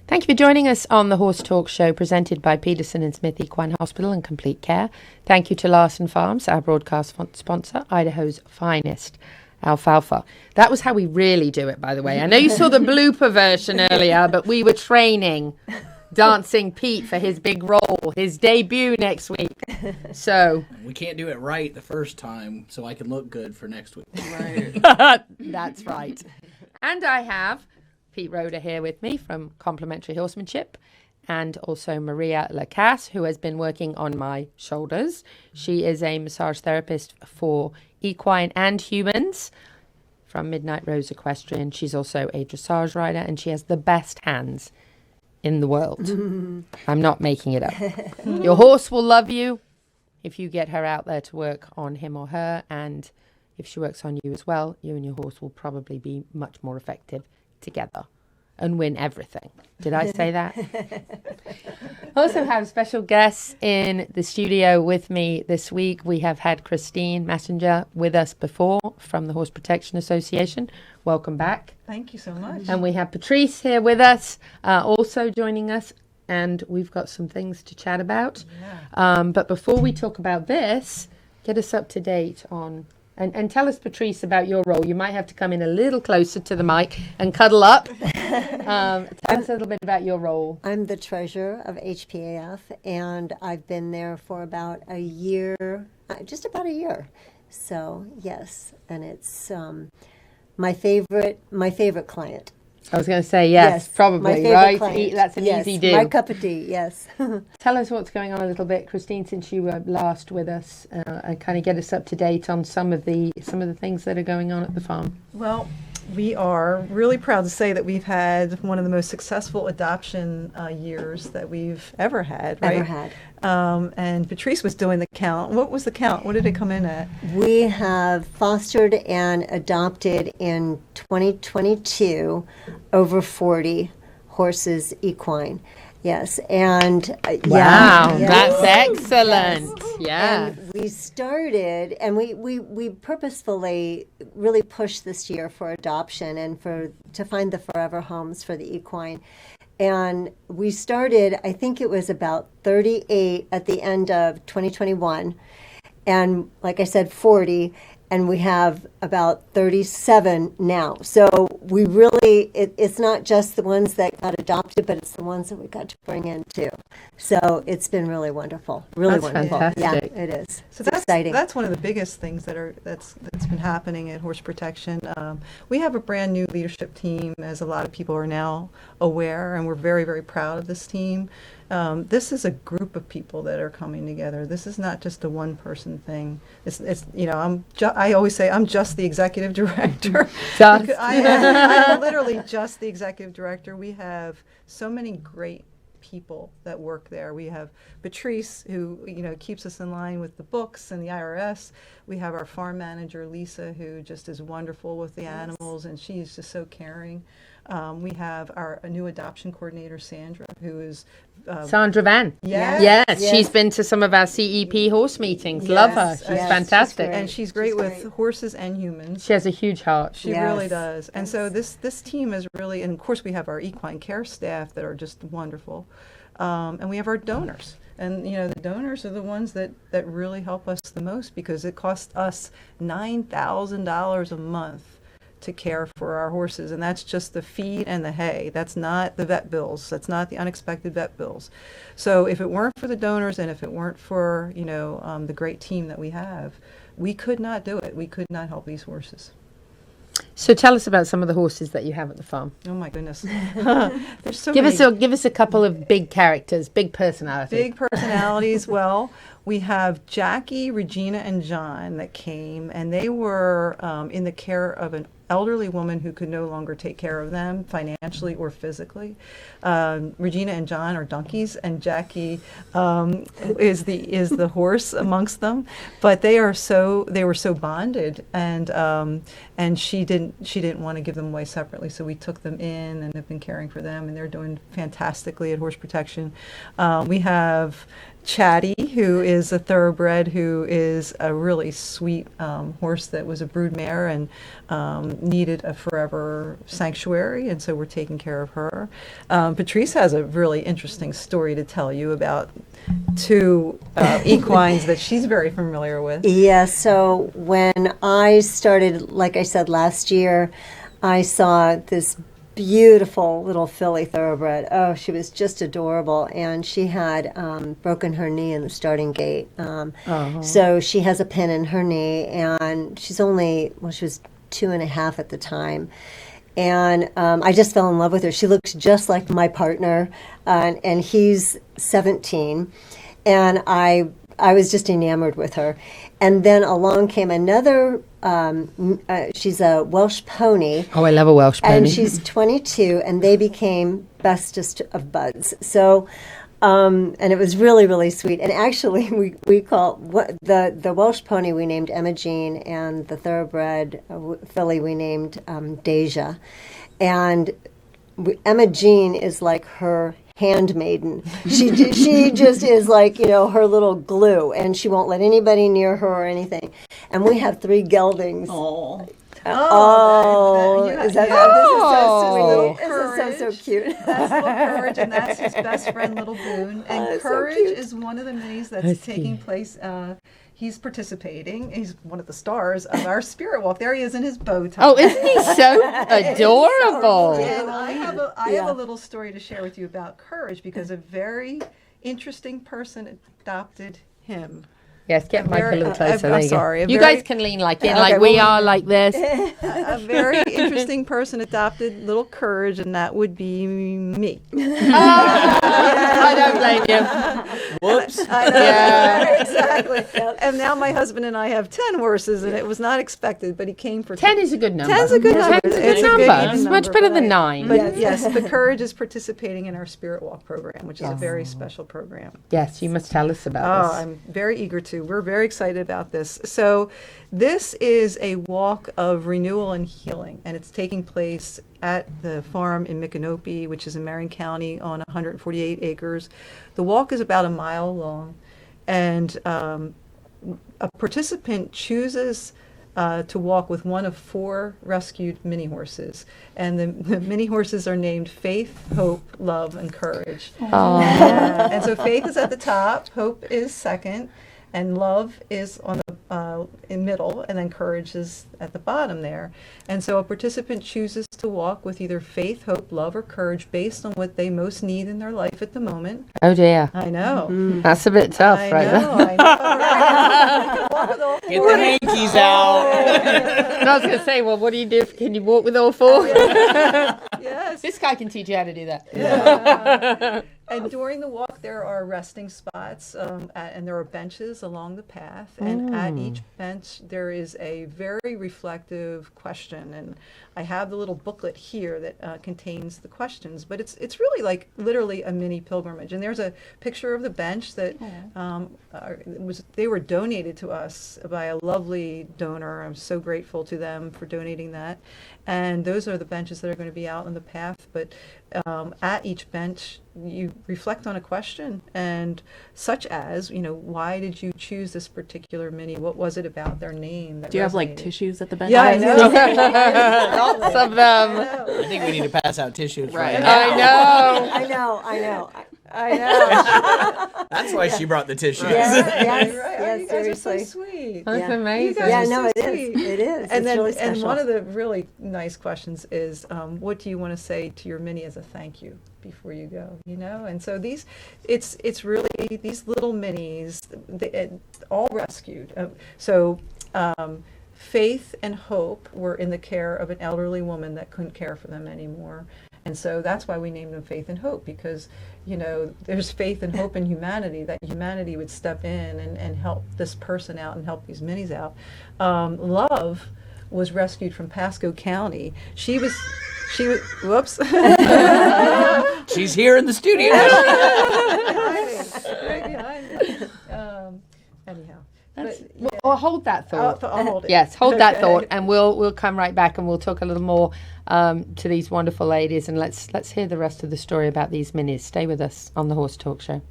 Thank you for joining us on the Horse Talk Show presented by Peterson and Smith Equine Hospital and Complete Care. Thank you to Larson Farms, our broadcast sponsor, Idaho's finest alfalfa. That was how we really do it, by the way. I know you saw the blooper version earlier, but we were training Dancing Pete for his big role, his debut next week. So we can't do it right the first time, so I can look good for next week. Right. That's right. And I have Pete Roeder here with me from Complimentary Horsemanship, and also Maria Lacasse, who has been working on my shoulders. She is a massage therapist for equine and humans from Midnight Rose Equestrian. She's also a dressage rider, and she has the best hands in the world. I'm not making it up. Your horse will love you if you get her out there to work on him or her, and if she works on you as well, you and your horse will probably be much more effective together and win everything. Did I say that? I also have special guests in the studio with me this week. We have had Christine Massinger with us before from the Horse Protection Association. Welcome back. Thank you so much. And we have Patrice here with us, also joining us, and we've got some things to chat about. Yeah. But before we talk about this, get us up to date on... And tell us, Patrice, about your role. You might have to come in a little closer to the mic and cuddle up. Tell us a little bit about your role. I'm the treasurer of HPAF, and I've been there for about a year, just about a year. So, yes, and it's my favorite client. I was going to say yes, probably, right? That's an easy do. My cup of tea, yes. Tell us what's going on a little bit, Christine, since you were last with us, and kind of get us up to date on some of the things that are going on at the farm. Well, we are really proud to say that we've had one of the most successful adoption years that we've ever had, right? Ever had. And Patrice was doing the count. What was the count? What did it come in at? We have fostered and adopted in 2022 over 40 horses equine. Yes, and wow, yes. That's excellent. Yes. Yeah, and we started, and we purposefully really pushed this year for adoption and to find the forever homes for the equine. And we started, I think it was about 38 at the end of 2021, and like I said, 40. And we have about 37 now. So we really, it's not just the ones that got adopted, but it's the ones that we got to bring in too. So it's been really wonderful, really wonderful. Fantastic. Yeah, it is. So it's exciting. That's one of the biggest things that's been happening at Horse Protection. We have a brand new leadership team, as a lot of people are now aware, and we're very, very proud of this team. This is a group of people that are coming together. This is not just a one-person thing. It's I always say I'm just the executive director. I'm literally just the executive director. We have so many great people that work there. We have Patrice, who keeps us in line with the books and the IRS. We have our farm manager, Louisa, who just is wonderful with the animals, and she's just so caring. We have a new adoption coordinator, Sandra, who is... Sandra Van. Yes. Yes, she's been to some of our CEP horse meetings. Yes. Love her. She's fantastic. And she's great with horses and humans. She has a huge heart. She really does. And so this team is really, and of course we have our equine care staff that are just wonderful. And we have our donors. And, the donors are the ones that really help us the most, because it costs us $9,000 a month to care for our horses, and that's just the feed and the hay. That's not the vet bills. That's not the unexpected vet bills. So if it weren't for the donors, and if it weren't for the great team that we have, we could not do it. We could not help these horses. So tell us about some of the horses that you have at the farm. Oh my goodness, there's so many. Give us a couple of big characters, big personalities. Big personalities. Well, we have Jackie, Regina, and John that came, and they were in the care of an elderly woman who could no longer take care of them financially or physically. Regina and John are donkeys, and Jackie is the horse amongst them. But they were so bonded, and she didn't want to give them away separately, so we took them in and have been caring for them, and they're doing fantastically at Horse Protection. We have Chatty, who is a thoroughbred, who is a really sweet horse that was a broodmare and needed a forever sanctuary, and so we're taking care of her. Patrice has a really interesting story to tell you about two equines that she's very familiar with. Yeah, so when I started, like I said, last year, I saw this beautiful little filly thoroughbred. Oh, she was just adorable, and she had broken her knee in the starting gate. So she has a pin in her knee, and she's only, well, she was 2.5 at the time. And I just fell in love with her. She looks just like my partner, and he's 17. And I was just enamored with her. And then along came another, she's a Welsh pony. Oh, I love a Welsh pony. And she's 22, and they became bestest of buds. So, and it was really, really sweet. And actually, we call the Welsh pony we named Emma Jean, and the thoroughbred filly we named Deja. And Emma Jean is like her handmaiden. She just is like, her little glue, and she won't let anybody near her or anything. And we have 3 geldings. This is so cute. That's little Courage, and that's his best friend, little Boone. And Courage is one of the minis that's taking place. He's participating. He's one of the stars of our Spirit Walk. There he is in his bow tie. Oh, isn't he so adorable? And I have a little story to share with you about Courage, because a very interesting person adopted him. Yes, get Mike a little closer. I'm sorry. You guys can lean like in, like we are, like this. A very interesting person adopted little Courage, and that would be me. I don't blame you. Whoops. I know, Yeah. exactly. And now my husband and I have 10 horses, and it was not expected, but he came for 10 is a good number. 10's a good number. 10's a It's good a good number. even It's much number, better than right? 9. But yes, the Courage is participating in our Spirit Walk program, which is a very special program. Yes, you must tell us about Oh, this. I'm very eager to. We're very excited about this. So this is a walk of renewal and healing, and it's taking place at the farm in Micanopy, which is in Marion County, on 148 acres. The walk is about a mile long, and a participant chooses to walk with one of 4 rescued mini horses. And the mini horses are named Faith, Hope, Love, and Courage. And so Faith is at the top, Hope is second, and Love is on the in middle, and then Courage is at the bottom there. And so a participant chooses to walk with either Faith, Hope, Love, or Courage based on what they most need in their life at the moment. Oh dear. I know. That's a bit tough, I right know, there. I know. We can walk with all Get 4. the hankies out. And I was going to say, well, what do you do? Can you walk with all 4? Yes. This guy can teach you how to do that. Yeah. And during the walk, there are resting spots, and there are benches along the path. And at each bench, there is a very reflective question. And I have the little booklet here that contains the questions. But it's really like literally a mini pilgrimage. And there's a picture of the bench that they were donated to us by a lovely donor. I'm so grateful to them for donating that. And those are the benches that are going to be out on the path. But at each bench, you reflect on a question, and such as, why did you choose this particular mini? What was it about their name that Do you have like resonated? tissues at the bench? Yeah, I know. Lots of them. I think we need to pass out tissues right I know. I know. I know. That's why she brought the tissues. Yes, Right. You guys are so seriously. sweet. That's Yeah. amazing. You guys Yeah, are no, so it sweet. is. It is. And It's then, really and special. one of the really nice questions is, what do you want to say to your mini as a thank you before you go? And so it's really these little minis, all rescued. Faith and Hope were in the care of an elderly woman that couldn't care for them anymore. And so that's why we named them Faith and Hope, because, there's faith and hope in humanity, that humanity would step in and help this person out and help these minis out. Love was rescued from Pasco County. She was, whoops. She's here in the studio. Right behind me. Anyhow. Well, hold that thought. I'll hold it. Yes, hold that Okay. thought, and we'll come right back and we'll talk a little more to these wonderful ladies, and let's hear the rest of the story about these minis. Stay with us on the Horse Talk Show.